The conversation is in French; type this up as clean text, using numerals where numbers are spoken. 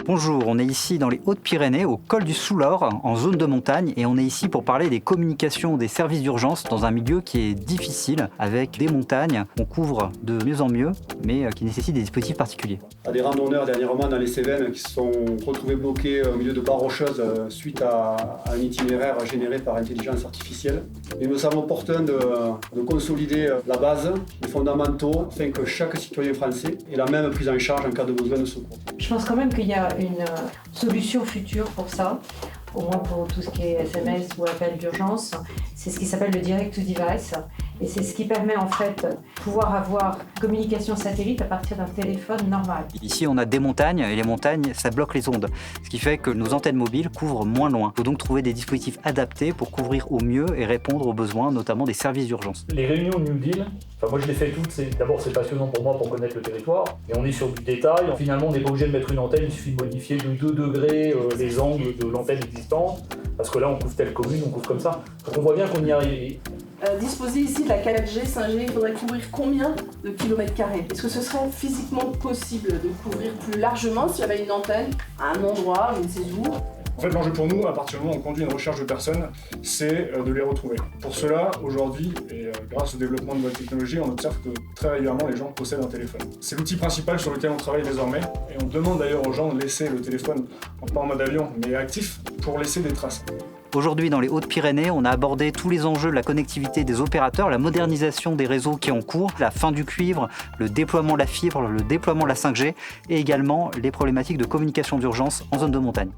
Bonjour, on est ici dans les Hautes-Pyrénées, au col du Soulor, en zone de montagne, et on est ici pour parler des communications des services d'urgence dans un milieu qui est difficile, avec des montagnes qu'on couvre de mieux en mieux, mais qui nécessitent des dispositifs particuliers. À des randonneurs dernièrement dans les Cévennes qui se sont retrouvés bloqués au milieu de barres rocheuses suite à un itinéraire généré par intelligence artificielle. Il me semble opportun de consolider la base, les fondamentaux, afin que chaque citoyen français ait la même prise en charge en cas de besoin de secours. Je pense quand même qu'il y a une solution future pour ça, au moins pour tout ce qui est SMS ou appel d'urgence. C'est ce qui s'appelle le Direct to Device. Et c'est ce qui permet en fait de pouvoir avoir communication satellite à partir d'un téléphone normal. Ici, on a des montagnes, et les montagnes, ça bloque les ondes. Ce qui fait que nos antennes mobiles couvrent moins loin. Il faut donc trouver des dispositifs adaptés pour couvrir au mieux et répondre aux besoins, notamment des services d'urgence. Les réunions New Deal, moi je les fais toutes. D'abord, c'est passionnant pour moi pour connaître le territoire. Et on est sur du détail. Finalement, on n'est pas obligé de mettre une antenne, il suffit de modifier de 2 degrés les angles de l'antenne existante. Parce que là, on couvre telle commune, on couvre comme ça. Donc on voit bien qu'on y arrive. Disposer ici de la 4G, 5G, il faudrait couvrir combien de kilomètres carrés? Est-ce que ce serait physiquement possible de couvrir plus largement s'il y avait une antenne à un endroit, je ne sais où? En fait, l'enjeu pour nous, à partir du moment où on conduit une recherche de personnes, c'est de les retrouver. Pour cela, aujourd'hui, et grâce au développement de nouvelles technologies, on observe que très régulièrement, les gens possèdent un téléphone. C'est l'outil principal sur lequel on travaille désormais, et on demande d'ailleurs aux gens de laisser le téléphone, pas en mode avion, mais actif, pour laisser des traces. Aujourd'hui, dans les Hautes-Pyrénées, on a abordé tous les enjeux de la connectivité des opérateurs, la modernisation des réseaux qui est en cours, la fin du cuivre, le déploiement de la fibre, le déploiement de la 5G et également les problématiques de communication d'urgence en zone de montagne.